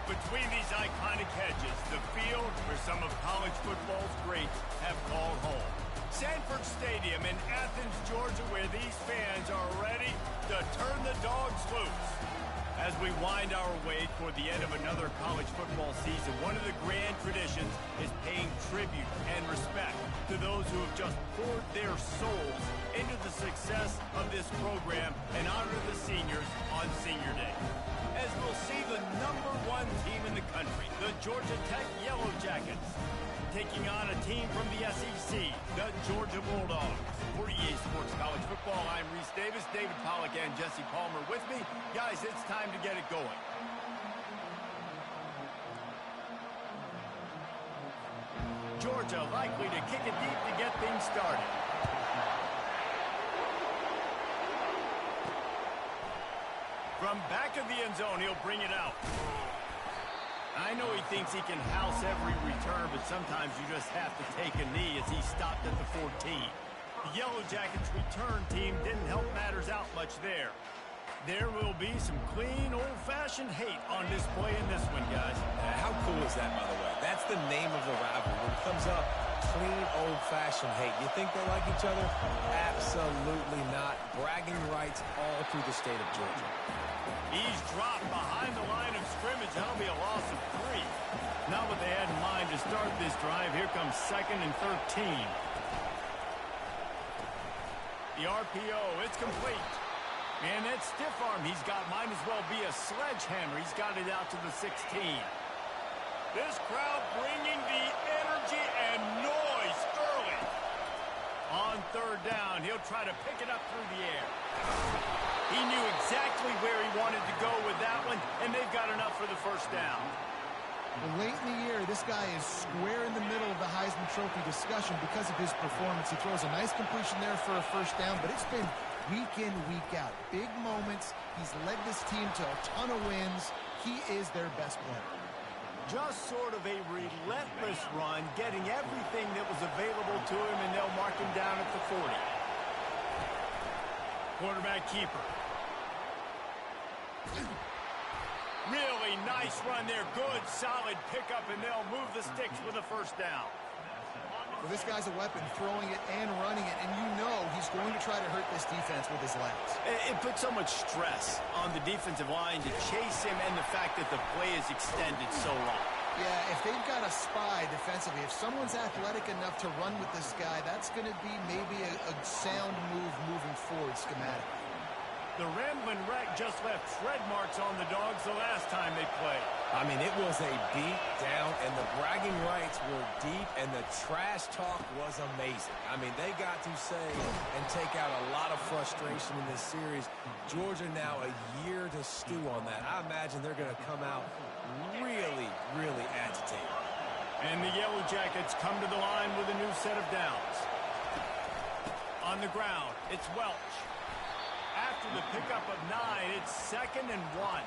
Between these iconic hedges, the field where some of college football's greats have called home. Sanford Stadium in Athens, Georgia, where these fans are ready to turn the dogs loose. As we wind our way toward the end of another college football season, one of the grand traditions is paying tribute and respect to those who have just poured their souls into the success of this program and honor the seniors on Senior Day. As we'll see the #1 team in the country, the Georgia Tech Yellow Jackets, taking on a team from the SEC, the Georgia Bulldogs. For EA Sports College Football, I'm Reese Davis, David Pollack, and Jesse Palmer with me. Guys, it's time to get it going. Georgia likely to kick it deep to get things started. From back of the end zone, he'll bring it out. I know he thinks he can house every return, but sometimes you just have to take a knee as he stopped at the 14. The Yellow Jackets return team didn't help matters out much there. There will be some clean, old-fashioned hate on display in this one, guys. How cool is that, by the way? That's the name of the rivalry. When it comes up, clean, old-fashioned hate. You think they like each other? Absolutely not. Bragging rights all through the state of Georgia. He's dropped behind the line of scrimmage. That'll be a loss of 3. Not what they had in mind to start this drive. Here comes 2nd and 13. The RPO, it's complete. And that stiff arm he's got might as well be a sledgehammer. He's got it out to the 16. This crowd bringing the energy and noise early. On 3rd down, he'll try to pick it up through the air. He knew exactly where he wanted to go with that one, and they've got enough for the 1st down. Well, late in the year, this guy is square in the middle of the Heisman Trophy discussion because of his performance. He throws a nice completion there for a 1st down, but it's been week in, week out. Big moments. He's led this team to a ton of wins. He is their best player. Just sort of a relentless run, getting everything that was available to him, and they'll mark him down at the 40. Quarterback keeper. Really nice run there. Good, solid pickup, and they'll move the sticks with a 1st down. Well, this guy's a weapon, throwing it and running it, and you know he's going to try to hurt this defense with his legs. It puts so much stress on the defensive line to chase him, and the fact that the play is extended so long. Yeah, if they've got a spy defensively, if someone's athletic enough to run with this guy, that's going to be maybe a sound move moving forward schematically. The Ramblin' Wreck just left tread marks on the dogs the last time they played. I mean, it was a beat down, and the bragging rights were deep, and the trash talk was amazing. I mean, they got to say and take out a lot of frustration in this series. Georgia now a year to stew on that. I imagine they're going to come out really, really agitated. And the Yellow Jackets come to the line with a new set of downs. On the ground, it's Welch. After the pickup of 9, it's 2nd and 1.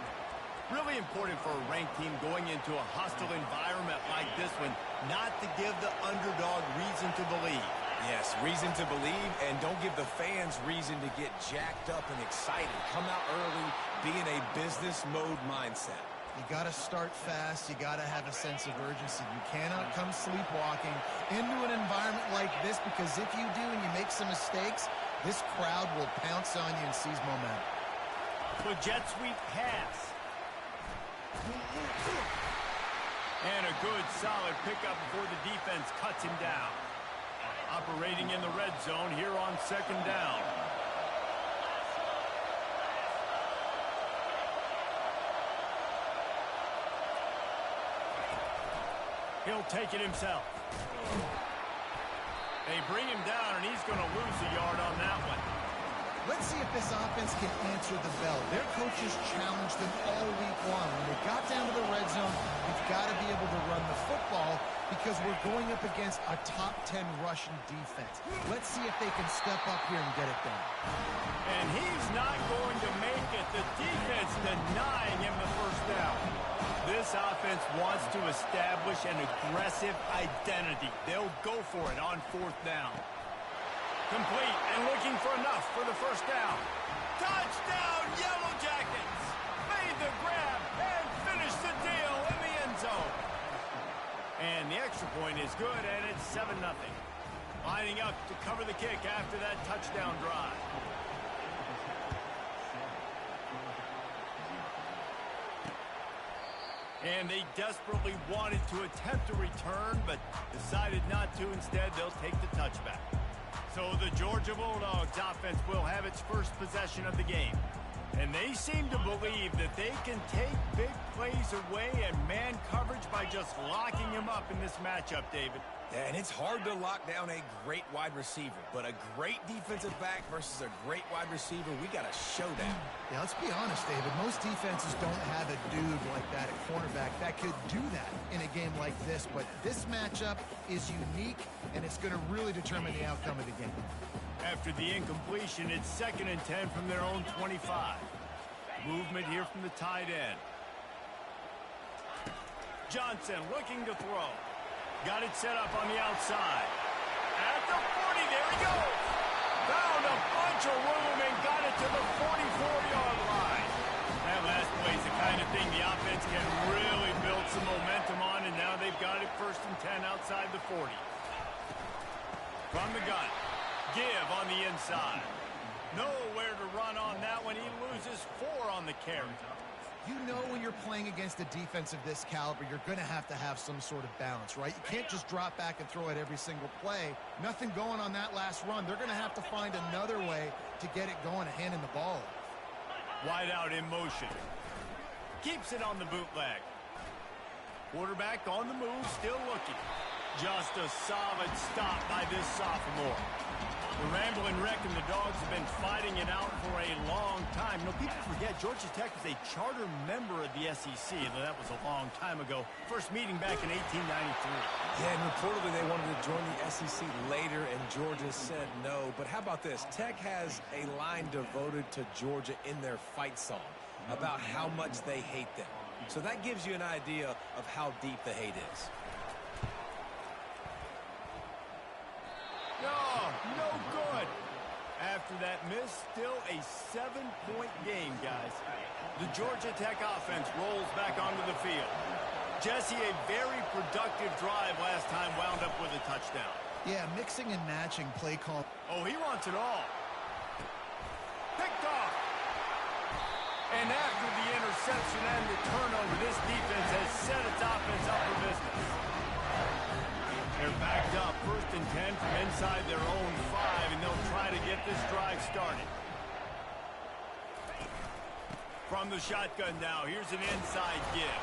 Really important for a ranked team going into a hostile environment like this one, not to give the underdog reason to believe. Yes, reason to believe, and don't give the fans reason to get jacked up and excited. Come out early, be in a business mode mindset. You got to start fast. You got to have a sense of urgency. You cannot come sleepwalking into an environment like this, because if you do and you make some mistakes, this crowd will pounce on you and seize momentum. The jet sweep pass. And a good, solid pickup before the defense cuts him down. Operating in the red zone here on 2nd down. He'll take it himself. They bring him down, and he's going to lose a yard on that one. Let's see if this offense can answer the bell. Their coaches challenged them all week long. When they got down to the red zone, you've got to be able to run the football because we're going up against a top 10 Russian defense. Let's see if they can step up here and get it done. And he's not going to make it. The defense denying him the 1st down. This offense wants to establish an aggressive identity. They'll go for it on 4th down. Complete and looking for enough for the 1st down. Touchdown, Yellow Jackets! Made the grab and finished the deal, and is good, and it's 7-0. Lining up to cover the kick after that touchdown drive. And they desperately wanted to attempt a return, but decided not to. Instead, they'll take the touchback. So the Georgia Bulldogs offense will have its first possession of the game. And they seem to believe that they can take big plays away and man coverage by just locking him up in this matchup, David. Yeah, and it's hard to lock down a great wide receiver, but a great defensive back versus a great wide receiver, we got a showdown. Yeah, let's be honest, David. Most defenses don't have a dude like that at cornerback that could do that in a game like this, but this matchup is unique, and it's going to really determine the outcome of the game. After the incompletion, it's 2nd and 10 from their own 25. Movement here from the tight end. Johnson looking to throw. Got it set up on the outside. At the 40, there he goes. Found a bunch of room and got it to the 44-yard line. That last play is the kind of thing the offense can really build some momentum on, and now they've got it 1st and 10 outside the 40. From the gun. Give on the inside. Nowhere to run on that one. He loses 4 on the carry. You know when you're playing against a defense of this caliber, you're going to have some sort of balance, right? You can't just drop back and throw it every single play. Nothing going on that last run. They're going to have to find another way to get it going and handing the ball. Wide out in motion. Keeps it on the bootleg. Quarterback on the move, still looking. Just a solid stop by this sophomore. The Ramblin' Wreck and the Dogs have been fighting it out for a long time. You know, people forget Georgia Tech is a charter member of the SEC, though that was a long time ago. First meeting back in 1893. Yeah, and reportedly they wanted to join the SEC later, and Georgia said no. But how about this? Tech has a line devoted to Georgia in their fight song about how much they hate them. So that gives you an idea of how deep the hate is. No good. After that miss, still a 7-point game, guys. The Georgia Tech offense rolls back onto the field. Jesse, a very productive drive last time, wound up with a touchdown. Yeah, mixing and matching play call. Oh, he wants it all. Picked off. And after the interception and the turnover, this defense has set its offense up for business. They're backed up 1st and 10 from inside their own 5, and they'll try to get this drive started. From the shotgun now, here's an inside give.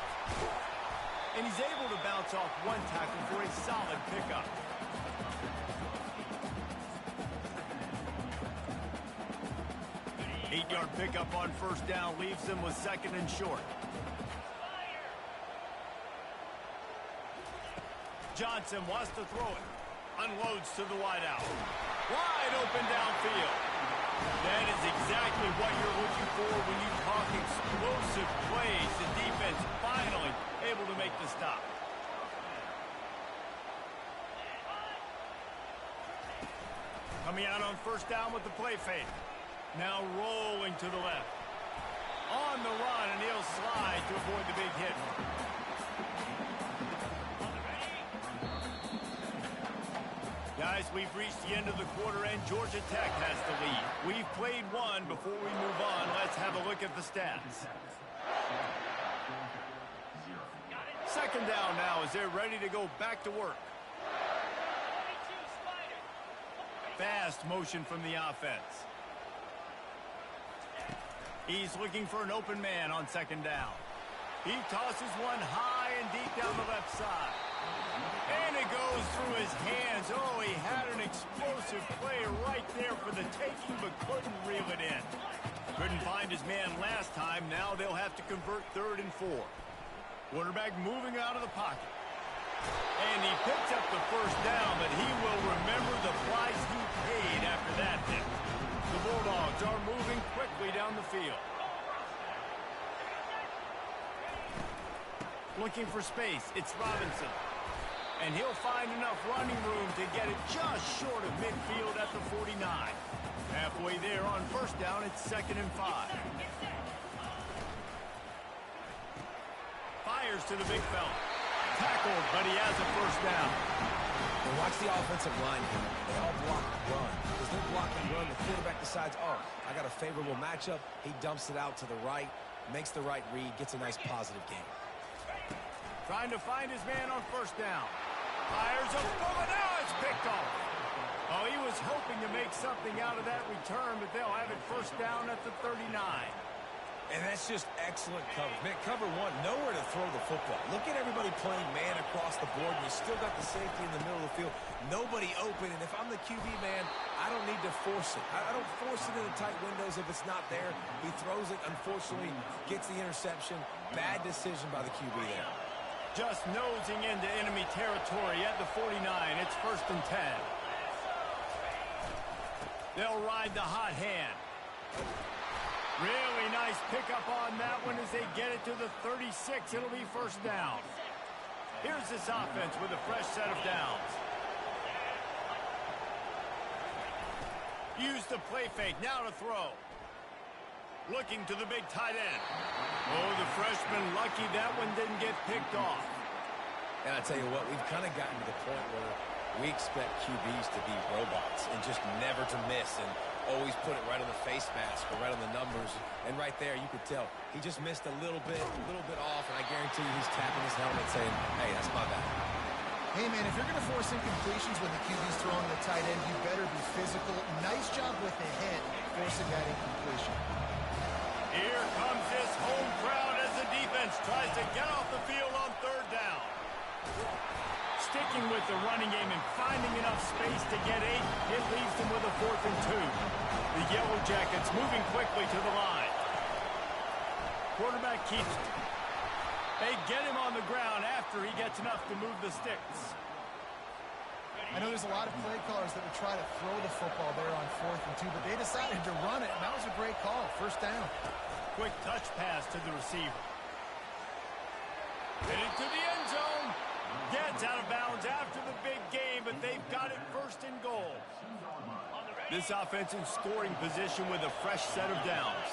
And he's able to bounce off one tackle for a solid pickup. Eight-yard pickup on 1st down leaves them with 2nd and short. Johnson wants to throw it. Unloads to the wideout. Wide open downfield. That is exactly what you're looking for when you talk explosive plays. The defense finally able to make the stop. Coming out on 1st down with the play fake. Now rolling to the left. On the run, and he'll slide to avoid the big hit. Guys, we've reached the end of the quarter, and Georgia Tech has the lead. We've played one. Before we move on, let's have a look at the stats. 2nd down now as they're ready to go back to work. Fast motion from the offense. He's looking for an open man on 2nd down. He tosses one high and deep down the left side. And it goes through his hands. Oh, he had an explosive play right there for the taking, but couldn't reel it in. Couldn't find his man last time. Now they'll have to convert 3rd and 4. Quarterback moving out of the pocket. And he picks up the 1st down, but he will remember the price he paid after that hit. The Bulldogs are moving quickly down the field. Looking for space. It's Robinson. And he'll find enough running room to get it just short of midfield at the 49. Halfway there on 1st down, it's 2nd and 5. Fires to the big fella. Tackled, but he has a 1st down. And watch the offensive line here. They all block and run. As they're blocking and run, the quarterback decides, oh, I got a favorable matchup. He dumps it out to the right, makes the right read, gets a nice positive gain. Trying to find his man on first down. Fires a bullet. Now it's picked off. Oh, he was hoping to make something out of that return, but they'll have it first down at the 39. And that's just excellent coverage. Man, cover one, nowhere to throw the football. Look at everybody playing man across the board, and you still got the safety in the middle of the field. Nobody open, and if I'm the QB, man, I don't need to force it. I don't force it in the tight windows if it's not there. He throws it, unfortunately, gets the interception. Bad decision by the QB there. Just nosing into enemy territory at the 49. It's first and 10. They'll ride the hot hand. Really nice pickup on that one as they get it to the 36. It'll be first down. Here's this offense with a fresh set of downs. Use the play fake. Now to throw. Looking to the big tight end. Oh, the freshman lucky that one didn't get picked off. And I tell you what, we've kind of gotten to the point where we expect QBs to be robots and just never to miss and always put it right on the face mask or right on the numbers. And right there, you could tell he just missed a little bit off, and I guarantee you he's tapping his helmet saying, hey, that's my bad. Hey, man, if you're going to force incompletions when the QB's throwing the tight end, you better be physical. Nice job with the hit, forcing that incompletion. Here comes this home crowd as the defense tries to get off the field on third down. Sticking with the running game and finding enough space to get 8, it leaves them with a 4th and 2. The Yellow Jackets moving quickly to the line. Quarterback keeps it. They get him on the ground after he gets enough to move the sticks. I know there's a lot of play callers that would try to throw the football there on 4th and 2, but they decided to run it, and that was a great call. First down. Quick touch pass to the receiver. Heading to the end zone. Gets out of bounds after the big game, but they've got it first and goal. This offense in scoring position with a fresh set of downs.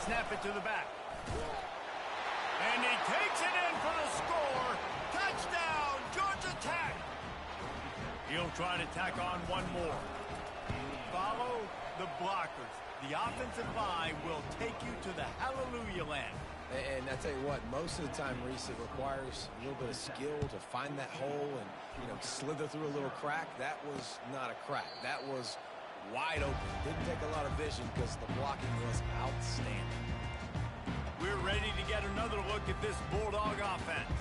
Snap it to the back. And he takes it in for the score. Touchdown, Georgia Tech. He'll try to tack on one more. Follow the blockers. The offensive line will take you to the hallelujah land. And I tell you what, most of the time, Reese, it requires a little bit of skill to find that hole and, slither through a little crack. That was not a crack. That was wide open. Didn't take a lot of vision because the blocking was outstanding. We're ready to get another look at this Bulldog offense.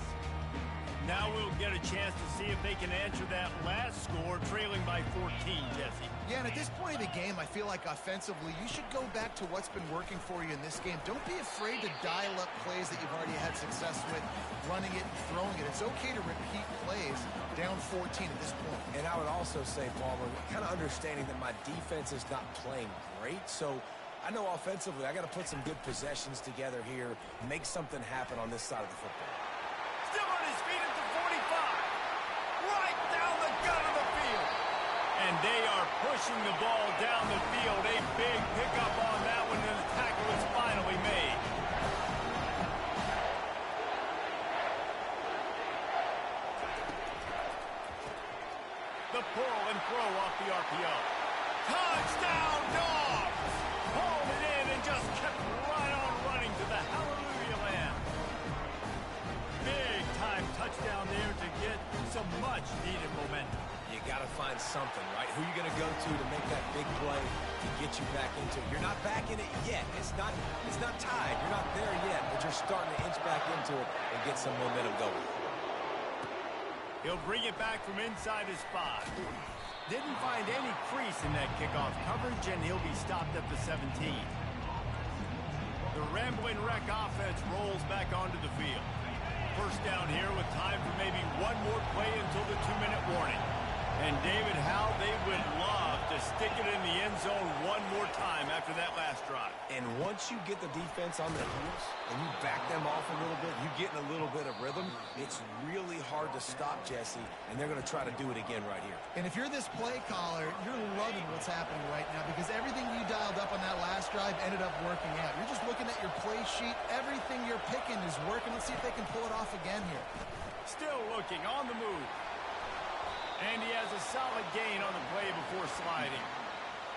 Now we'll get a chance to see if they can answer that last score, trailing by 14, Jesse. Yeah, and at this point of the game, I feel like offensively, you should go back to what's been working for you in this game. Don't be afraid to dial up plays that you've already had success with, running it and throwing it. It's okay to repeat plays down 14 at this point. And I would also say, Palmer, kind of understanding that my defense is not playing great, so I know offensively I got to put some good possessions together here, make something happen on this side of the football. Still on his feet at the 45. Right down the gut of the field. And they are pushing the ball down the field. A big pickup on that one, and the tackle is finally made. The pull and throw off the RPO. Touchdown, Dogs! Hauled it in and just kept right on running to the hallelujah land. Big time touchdown there to get some much needed momentum. You got to find something, right? Who are you going to go to make that big play to get you back into it? You're not back in it yet. It's not tied. You're not there yet, but you're starting to inch back into it and get some momentum going. He'll bring it back from inside his 5. Didn't find any crease in that kickoff coverage, and he'll be stopped at the 17. The Ramblin' Wreck offense rolls back onto the field. First down here with time for maybe one more play until the 2-minute warning. And David, how they would love to stick it in the end zone one more time after that last drive. And once you get the defense on their heels and you back them off a little bit, you get in a little bit of rhythm, it's really hard to stop, Jesse, and they're going to try to do it again right here. And if you're this play caller, you're loving what's happening right now because everything you dialed up on that last drive ended up working out. You're just looking at your play sheet. Everything you're picking is working. Let's see if they can pull it off again here. Still looking on the move. And he has a solid gain on the play before sliding.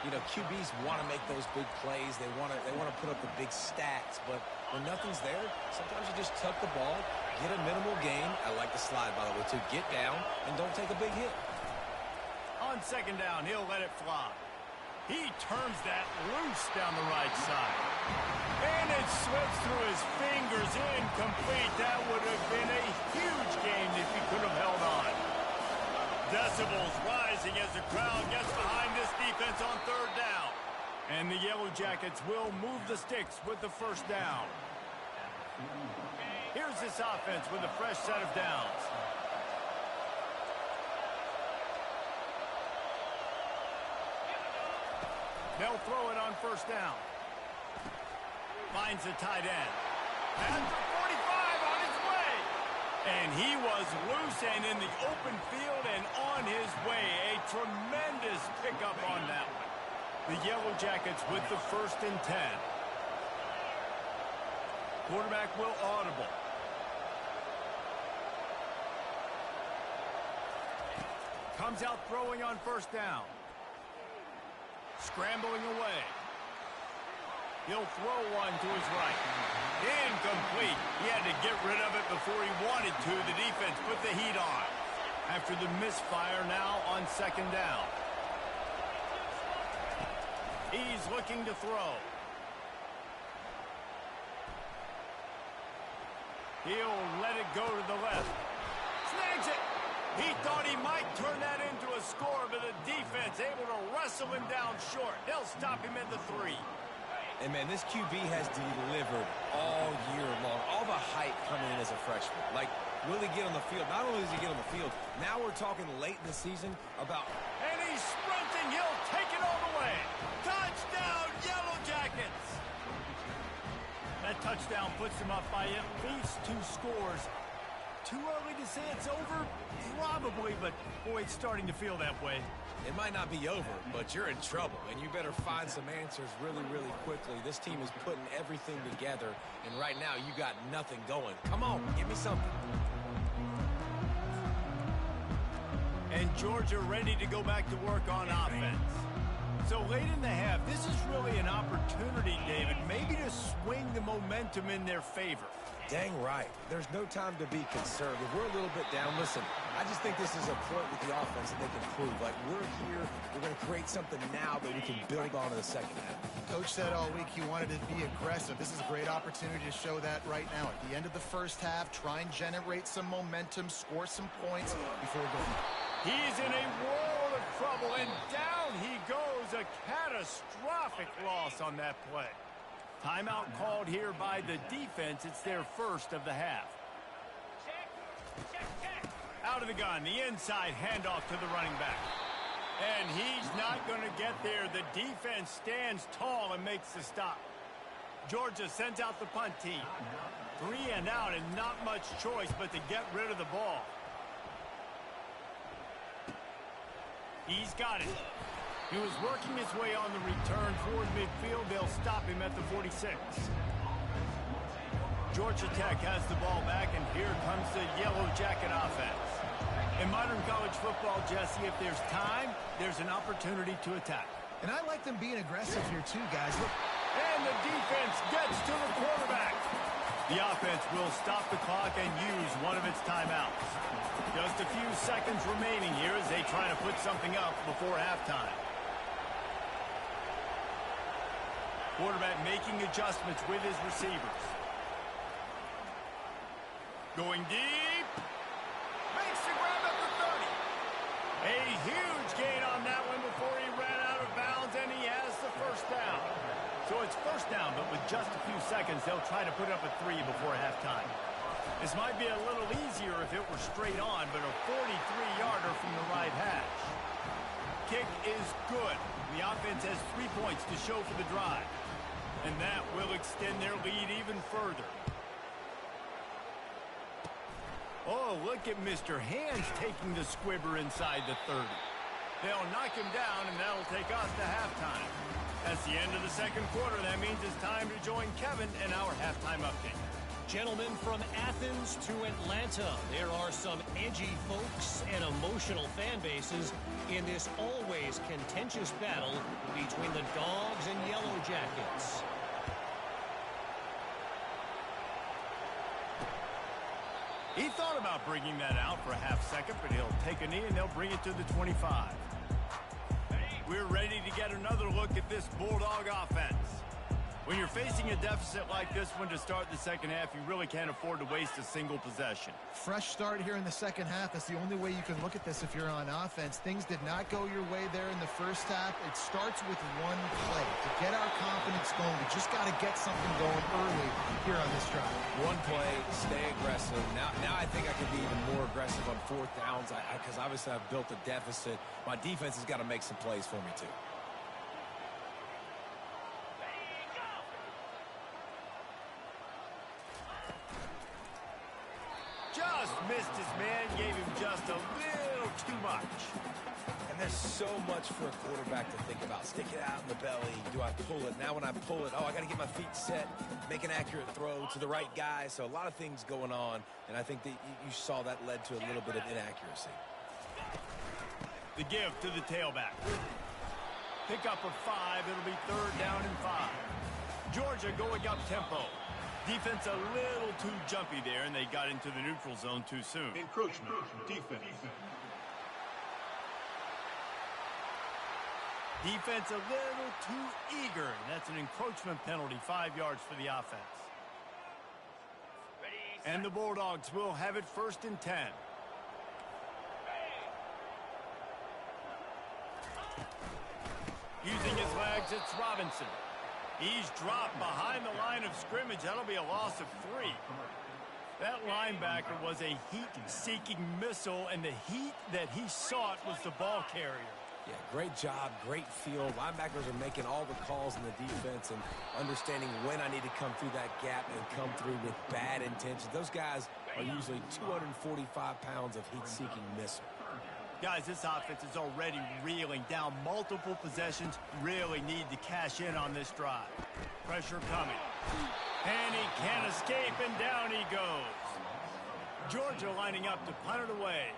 You know, QBs want to make those big plays. They want to put up the big stats. But when nothing's there, sometimes you just tuck the ball, get a minimal gain. I like the slide, by the way, to get down and don't take a big hit. On second down, he'll let it fly. He turns that loose down the right side. And it slips through his fingers, incomplete. That would have been a huge gain if he could have held on. Decibels rising as the crowd gets behind this defense on third down. And the Yellow Jackets will move the sticks with the first down. Here's this offense with a fresh set of downs. They'll throw it on first down. Finds the tight end. At the 45 on his way. And he was loose and in the open field and on his way. A tremendous pickup on that one. The Yellow Jackets with the 1st and 10. Quarterback will audible. Comes out throwing on first down. Scrambling away. He'll throw one to his right. Incomplete. He had to get rid of it before he wanted to. The defense put the heat on. After the misfire, now on second down. He's looking to throw. He'll let it go to the left. Snags it. He thought he might turn that into a score, but the defense able to wrestle him down short. They'll stop him at the 3. And, man, this QB has delivered all year long. All the hype coming in as a freshman. Like, will he get on the field? Not only does he get on the field, now we're talking late in the season about... And he's sprinting. He'll take it all the way. Touchdown, Yellow Jackets. That touchdown puts him up by at least 2 scores. Too early to say it's over? Probably, but boy, it's starting to feel that way. It might not be over, but you're in trouble, and you better find some answers really, really quickly. This team is putting everything together, and right now you got nothing going. Come on, give me something. And Georgia ready to go back to work on offense. So late in the half, this is really an opportunity, David, maybe to swing the momentum in their favor. Dang right. There's no time to be conservative. We're a little bit down. Listen, I just think this is a point with the offense that they can prove. Like, we're here, we're going to create something now that we can build on in the second half. Coach said all week he wanted to be aggressive. This is a great opportunity to show that right now. At the end of the first half, try and generate some momentum, score some points before going. He's in a world of trouble, and down he goes. A catastrophic loss on that play. Timeout called here by the defense. It's their first of the half. Out of the gun, the inside handoff to the running back. And he's not going to get there. The defense stands tall and makes the stop. Georgia sends out the punt team. 3 and out and not much choice but to get rid of the ball. He's got it. He was working his way on the return toward midfield. They'll stop him at the 46. Georgia Tech has the ball back, and here comes the Yellow Jacket offense. In modern college football, Jesse, if there's time, there's an opportunity to attack. And I like them being aggressive here too, guys. Look. And the defense gets to the quarterback. The offense will stop the clock and use one of its timeouts. Just a few seconds remaining here as they try to put something up before halftime. Quarterback making adjustments with his receivers. Going deep. Makes the grab at the 30. A huge gain on that one before he ran out of bounds, and he has the first down. So it's first down, but with just a few seconds, they'll try to put up a 3 before halftime. This might be a little easier if it were straight on, but a 43-yarder from the right hash. Kick is good. The offense has 3 points to show for the drive. And that will extend their lead even further. Oh, look at Mr. Hands taking the squibber inside the 30. They'll knock him down, and that'll take us to halftime. That's the end of the second quarter. That means it's time to join Kevin in our halftime update. Gentlemen, from Athens to Atlanta, there are some edgy folks and emotional fan bases in this always contentious battle between the Dogs and Yellow Jackets. He thought about bringing that out for a half second, but he'll take a knee and they'll bring it to the 25. We're ready to get another look at this Bulldog offense. When you're facing a deficit like this one to start the second half, you really can't afford to waste a single possession. Fresh start here in the second half. That's the only way you can look at this if you're on offense. Things did not go your way there in the first half. It starts with one play. To get our confidence going, we just got to get something going early here on this drive. One play, stay aggressive. Now I think I can be even more aggressive on fourth downs because obviously I've built a deficit. My defense has got to make some plays for me, too. Just missed his man, gave him just a little too much. And there's so much for a quarterback to think about. Stick it out in the belly. Do I pull it? Now when I pull it, I got to get my feet set, make an accurate throw to the right guy. So a lot of things going on, and I think that you saw that led to a little bit of inaccuracy. The give to the tailback. Pick up of 5. It'll be 3rd down and 5. Georgia going up tempo. Defense a little too jumpy there, and they got into the neutral zone too soon. Encroachment, defense. Defense a little too eager. That's an encroachment penalty, 5 yards for the offense. And the Bulldogs will have it 1st and 10. Using his legs, it's Robinson. He's dropped behind the line of scrimmage. That'll be a loss of 3. That linebacker was a heat-seeking missile, and the heat that he sought was the ball carrier. Yeah, great job, great feel. Linebackers are making all the calls in the defense and understanding when I need to come through that gap and come through with bad intentions. Those guys are usually 245 pounds of heat-seeking missile. Guys, this offense is already reeling down multiple possessions. Really need to cash in on this drive. Pressure coming. And he can't escape, and down he goes. Georgia lining up to punt it away.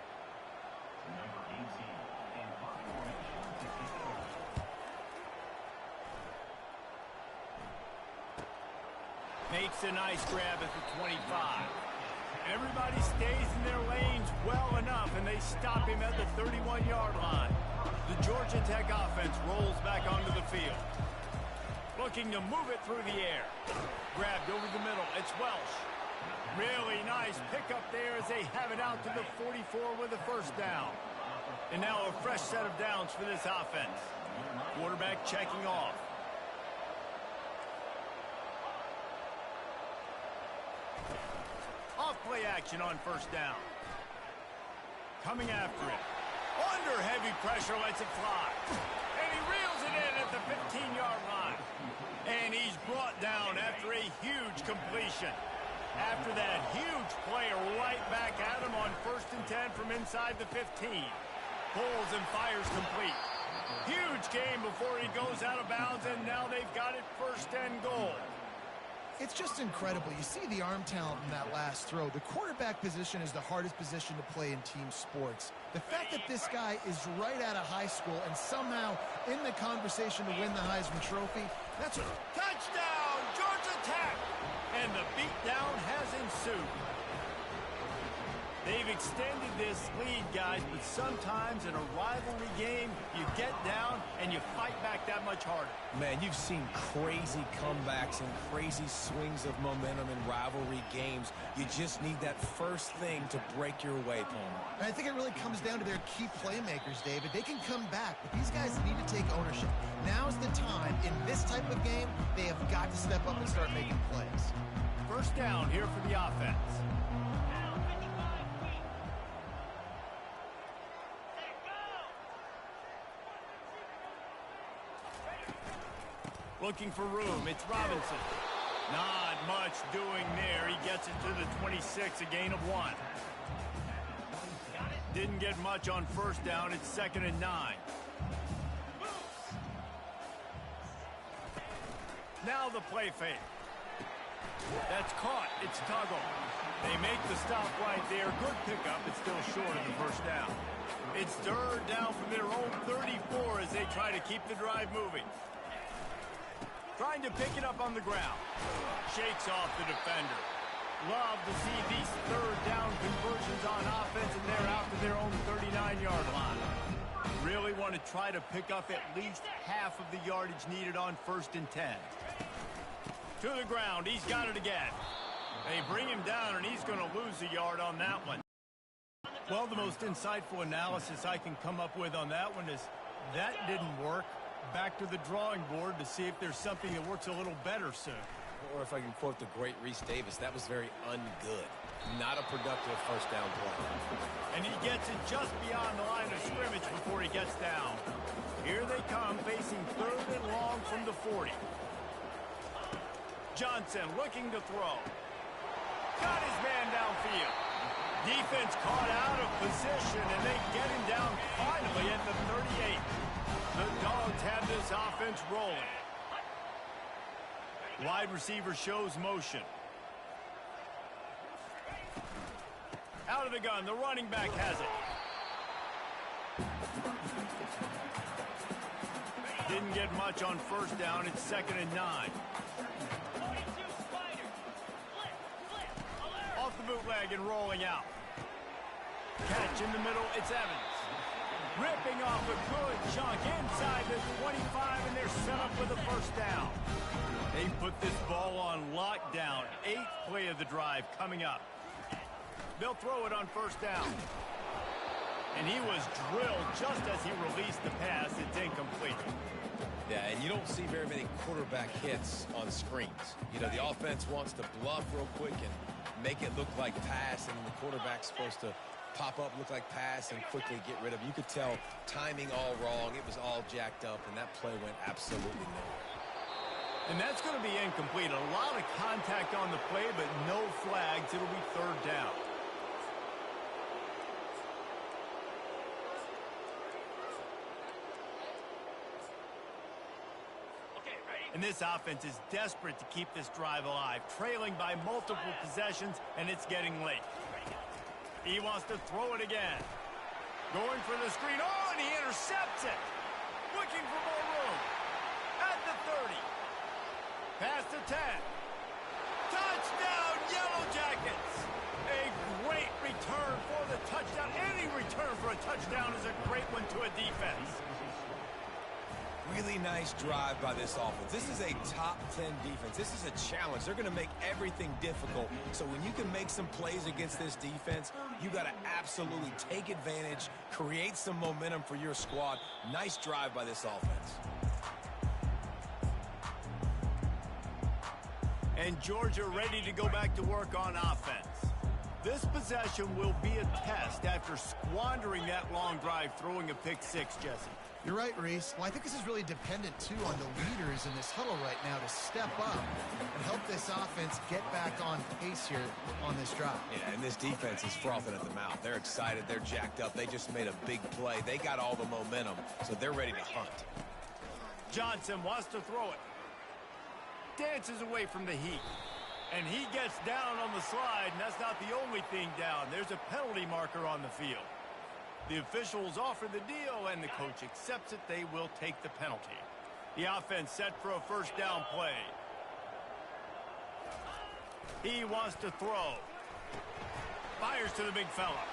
Makes a nice grab at the 25. Everybody stays in their lanes well enough, and they stop him at the 31-yard line. The Georgia Tech offense rolls back onto the field. Looking to move it through the air. Grabbed over the middle. It's Welsh. Really nice pickup there as they have it out to the 44 with a 1st down. And now a fresh set of downs for this offense. Quarterback checking off. Off-play action on 1st down. Coming after it. Under heavy pressure, lets it fly. And he reels it in at the 15-yard line. And he's brought down after a huge completion. After that huge play, right back at him on 1st and 10 from inside the 15. Pulls and fires complete. Huge game before he goes out of bounds, and now they've got it 1st and goal. It's just incredible. You see the arm talent in that last throw. The quarterback position is the hardest position to play in team sports. The fact that this guy is right out of high school and somehow in the conversation to win the Heisman Trophy, that's a touchdown, Georgia Tech! And the beatdown has ensued. They've extended this lead, guys, but sometimes in a rivalry game, you get down and you fight back that much harder. Man, you've seen crazy comebacks and crazy swings of momentum in rivalry games. You just need that first thing to break your way, Palmer. And I think it really comes down to their key playmakers, David. They can come back, but these guys need to take ownership. Now's the time. In this type of game, they have got to step up and start making plays. 1st down here for the offense. Looking for room. It's Robinson. Not much doing there. He gets it to the 26, a gain of 1. Didn't get much on 1st down. It's 2nd and 9. Now the play fake. That's caught. It's Tuggle. They make the stop right there. Good pickup. It's still short of the first down. It's third down from their own 34 as they try to keep the drive moving. Trying to pick it up on the ground. Shakes off the defender. Love to see these third down conversions on offense, and they're out to their own 39-yard line. Really want to try to pick up at least half of the yardage needed on 1st and 10. To the ground. He's got it again. They bring him down, and he's going to lose a yard on that one. Well, the most insightful analysis I can come up with on that one is that didn't work. Back to the drawing board to see if there's something that works a little better soon. Or if I can quote the great Reese Davis, that was very ungood. Not a productive first down play. And he gets it just beyond the line of scrimmage before he gets down. Here they come, facing 3rd and long from the 40. Johnson looking to throw. Got his man downfield. Defense caught out of position, and they get him down finally at the 38. The Dogs have this offense rolling. Wide receiver shows motion. Out of the gun, the running back has it. Didn't get much on first down. It's 2nd and 9. Off the bootleg and rolling out. Catch in the middle, it's Evans. Ripping off a good chunk inside the 25, and they're set up with a first down. They put this ball on lockdown. 8th play of the drive coming up. They'll throw it on first down. And he was drilled just as he released the pass. It's incomplete. Yeah, and you don't see very many quarterback hits on screens. You know, the offense wants to bluff real quick and make it look like pass, and the quarterback's supposed to pop up, look like pass, and quickly get rid of it. You could tell timing all wrong. It was all jacked up, and that play went absolutely nowhere. And that's going to be incomplete. A lot of contact on the play, but no flags. It'll be 3rd down. And this offense is desperate to keep this drive alive, trailing by multiple possessions, and it's getting late. He wants to throw it again. Going for the screen. Oh, and he intercepts it. Looking for more room. At the 30. Past the 10. Touchdown, Yellow Jackets. A great return for the touchdown. Any return for a touchdown is a great one to a defense. Really nice drive by this offense. This is a top 10 defense. This is a challenge. They're going to make everything difficult. So when you can make some plays against this defense, you got to absolutely take advantage, create some momentum for your squad. Nice drive by this offense. And Georgia ready to go back to work on offense. This possession will be a test after squandering that long drive, throwing a pick six, Jesse. You're right, Reese. Well, I think this is really dependent, too, on the leaders in this huddle right now to step up and help this offense get back on pace here on this drive. Yeah, and this defense is frothing at the mouth. They're excited. They're jacked up. They just made a big play. They got all the momentum, so they're ready to hunt. Johnson wants to throw it. Dances away from the heat. And he gets down on the slide, and that's not the only thing down. There's a penalty marker on the field. The officials offer the deal, and the coach accepts it. They will take the penalty. The offense set for a first down play. He wants to throw. Fires to the big fella.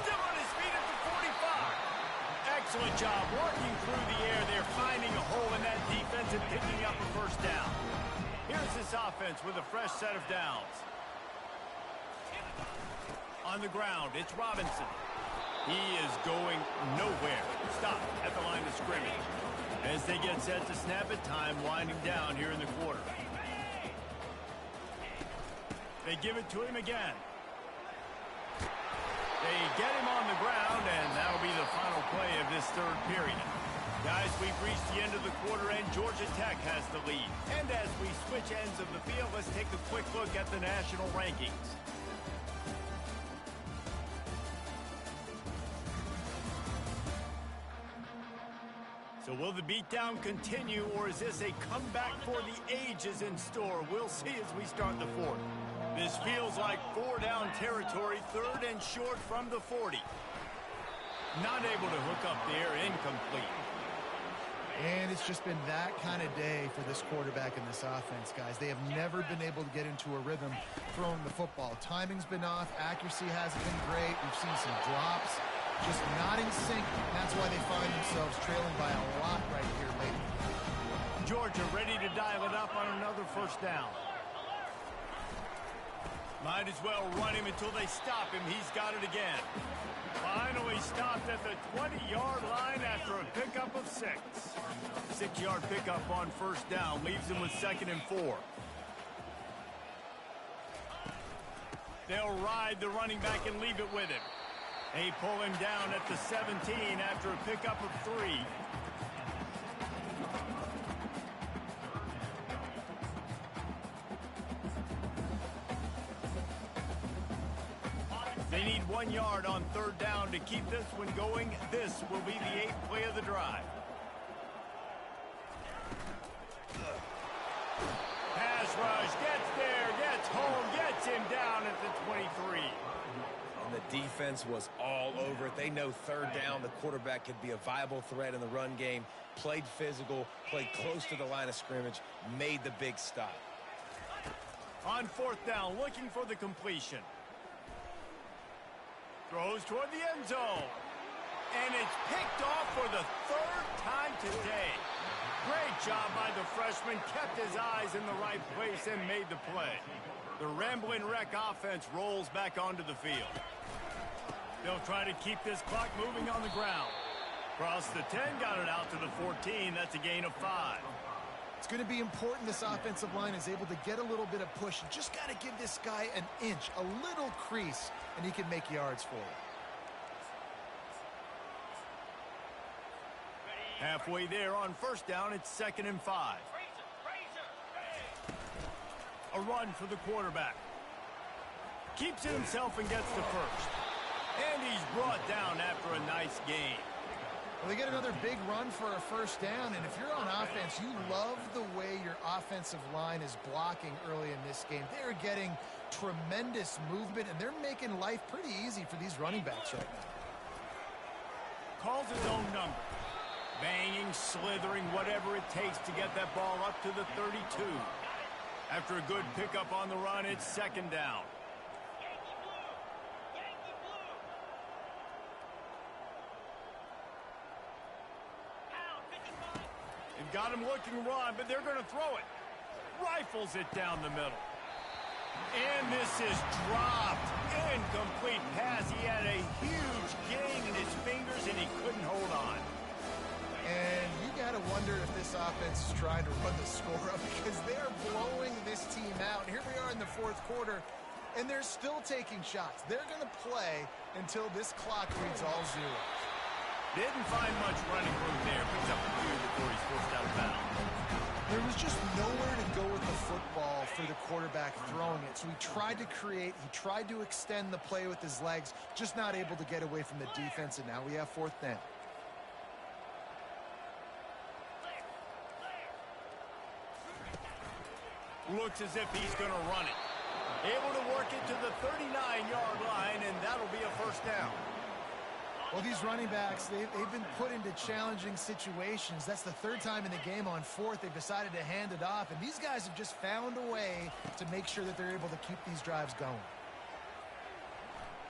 Still on his feet at the 45. Excellent job working through the air. They're finding a hole in that defense and picking up a first down. Here's this offense with a fresh set of downs. On the ground, it's Robinson. He is going nowhere. Stop at the line of scrimmage. As they get set to snap it, time winding down here in the quarter. They give it to him again. They get him on the ground, and that'll be the final play of this third period. Guys, we've reached the end of the quarter, and Georgia Tech has the lead. And as we switch ends of the field, let's take a quick look at the national rankings. So So will the beatdown continue, or is this a comeback for the ages in store? We'll see as we start the fourth. This feels like 4-down territory, 3rd and short from the 40. Not able to hook up there, incomplete. And it's just been that kind of day for this quarterback and this offense, guys. They have never been able to get into a rhythm throwing the football. Timing's been off. Accuracy hasn't been great. We've seen some drops. Just not in sync. That's why they find themselves trailing by a lot right here lately. Georgia ready to dial it up on another 1st down. Might as well run him until they stop him. He's got it again. Finally stopped at the 20-yard line after a pickup of 6. 6-yard pickup on 1st down leaves him with 2nd and 4. They'll ride the running back and leave it with him. They pull him down at the 17 after a pickup of 3. They need 1 yard on 3rd down to keep this one going. This will be the 8th play of the drive. Pass rush, gets there, gets home, gets him down at the 23. And the defense was all over it. They know 3rd down, the quarterback could be a viable threat in the run game. Played physical, played close to the line of scrimmage, made the big stop. On 4th down, looking for the completion. Throws toward the end zone. And it's picked off for the 3rd time today. Great job by the freshman. Kept his eyes in the right place and made the play. The Ramblin' Wreck offense rolls back onto the field. They'll try to keep this clock moving on the ground. Across the 10, got it out to the 14. That's a gain of 5. It's going to be important this offensive line is able to get a little bit of push. You just got to give this guy an inch, a little crease, and he can make yards for it. Halfway there on 1st down, it's 2nd and 5. A run for the quarterback. Keeps it himself and gets to 1st. And he's brought down after a nice gain. Well, they get another big run for a 1st down, and if you're on offense, you love the way your offensive line is blocking early in this game. They're getting tremendous movement, and they're making life pretty easy for these running backs right now. Calls his own number. Banging, slithering, whatever it takes to get that ball up to the 32. After a good pickup on the run, it's 2nd down. They've got him looking run, but they're going to throw it. Rifles it down the middle. And this is dropped. Incomplete pass. He had a huge gain in his fingers, and he couldn't hold on. And you got to wonder if this offense is trying to run the score up because they're blowing this team out. Here we are in the 4th quarter, and they're still taking shots. They're going to play until this clock reads all zeros. Didn't find much running room there. Picks up a few before he's forced out of bounds. There was just nowhere to go with the football for the quarterback throwing it. So he tried to create, he tried to extend the play with his legs, just not able to get away from the defense, and now we have 4th down. Looks as if he's going to run it. Able to work it to the 39-yard line, and that'll be a 1st down. Well, these running backs, they've been put into challenging situations. That's the 3rd time in the game. On 4th, they've decided to hand it off, and these guys have just found a way to make sure that they're able to keep these drives going.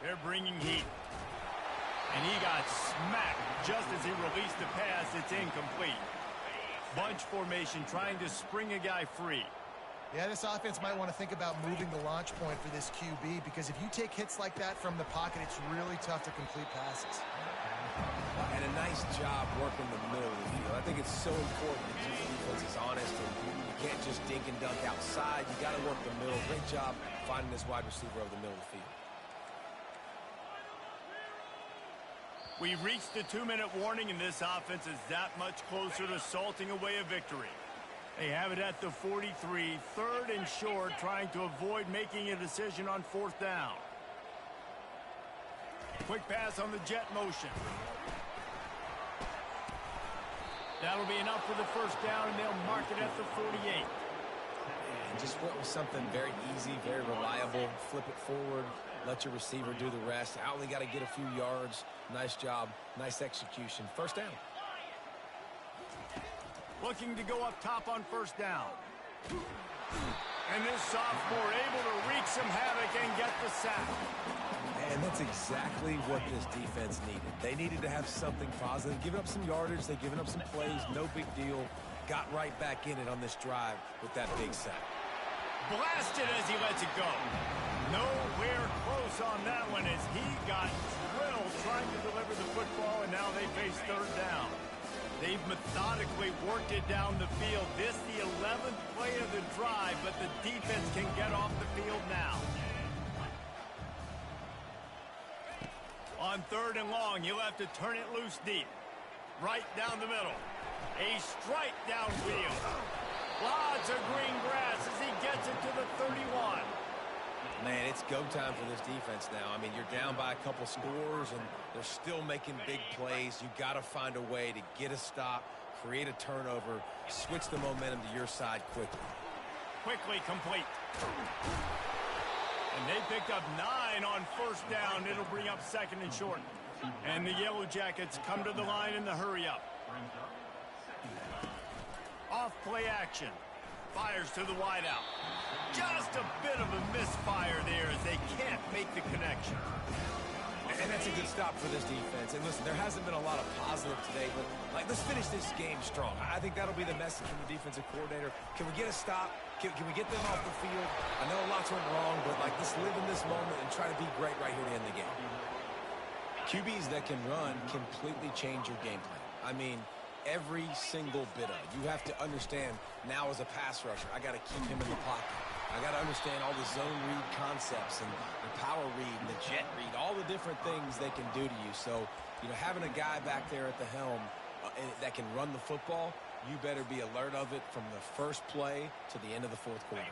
They're bringing heat. And he got smacked just as he released the pass. It's incomplete. Bunch formation, trying to spring a guy free. Yeah, this offense might want to think about moving the launch point for this QB because if you take hits like that from the pocket, it's really tough to complete passes. And a nice job working the middle of the field. I think it's so important to keep the defense is honest, and you can't just dink and dunk outside. You got to work the middle. Great job finding this wide receiver over the middle of the field. We've reached the 2-minute warning, and this offense is that much closer to salting away a victory. They have it at the 43, 3rd and short, trying to avoid making a decision on 4th down. Quick pass on the jet motion. That'll be enough for the first down, and they'll mark it at the 48. And just went with something very easy, very reliable. Flip it forward, let your receiver do the rest. I only got to get a few yards. Nice job, nice execution. First down. Looking to go up top on first down. And this sophomore able to wreak some havoc and get the sack. And that's exactly what this defense needed. They needed to have something positive. Giving up some yardage, they've given up some plays, no big deal. Got right back in it on this drive with that big sack. Blasted as he lets it go. Nowhere close on that one as he got drilled trying to deliver the football, and now they face third down. They've methodically worked it down the field. This the 11th play of the drive, but the defense can get off the field now. On third and long, you'll have to turn it loose deep. Right down the middle. A strike downfield. Lots of green grass as he gets it to the 31. Man, it's go time for this defense now. I mean, you're down by a couple scores, and they're still making big plays. You got to find a way to get a stop, create a turnover, switch the momentum to your side quickly. Quickly complete. And they picked up 9 on first down. It'll bring up second and short. And the Yellow Jackets come to the line in the hurry-up. Off play action. Fires to the wideout. Just a bit of a misfire there as they can't make the connection. And that's a good stop for this defense. And listen, there hasn't been a lot of positive today, but let's finish this game strong. I think that'll be the message from the defensive coordinator. Can we get a stop? Can we get them off the field? I know lots went wrong, but let's live in this moment and try to be great right here to end the game. QBs that can run completely change your game plan. I mean, every single bit of it. You have to understand now as a pass rusher, I got to keep him in the pocket. I got to understand all the zone read concepts and the power read and the jet read, all the different things they can do to you. So, having a guy back there at the helm that can run the football, you better be alert of it from the first play to the end of the fourth quarter.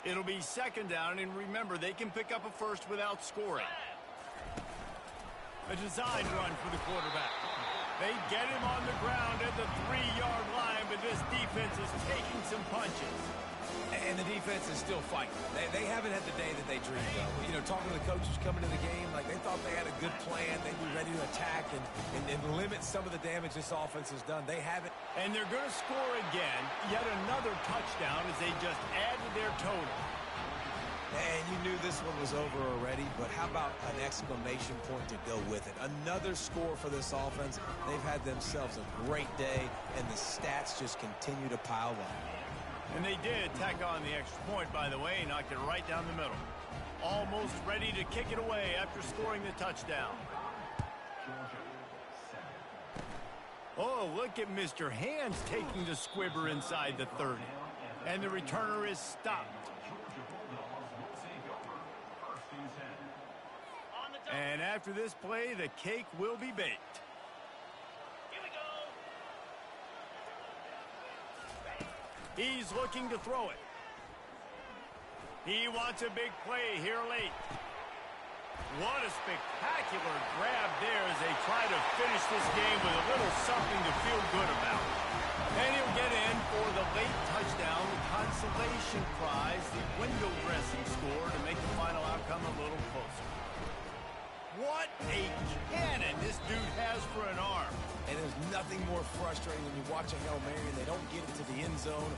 It'll be second down, and remember, they can pick up a first without scoring. A design run for the quarterback. They get him on the ground at the 3-yard line, but this defense is taking some punches. And the defense is still fighting. They haven't had the day that they dreamed of. Talking to the coaches coming to the game, they thought they had a good plan. They'd be ready to attack and limit some of the damage this offense has done. They haven't. And they're going to score again. Yet another touchdown as they just add to their total. And you knew this one was over already, but how about an exclamation point to go with it? Another score for this offense. They've had themselves a great day, and the stats just continue to pile up. And they did tack on the extra point, by the way, knocked it right down the middle. Almost ready to kick it away after scoring the touchdown. Oh, look at Mr. Hands taking the squibber inside the 30. And the returner is stopped. And after this play, the cake will be baked. He's looking to throw it. He wants a big play here late. What a spectacular grab there as they try to finish this game with a little something to feel good about. And he'll get in for the late touchdown, the consolation prize, the window dressing score to make the final outcome a little closer. What a cannon this dude has for an arm. And there's nothing more frustrating when you watch a Hail Mary and they don't get it to the end zone,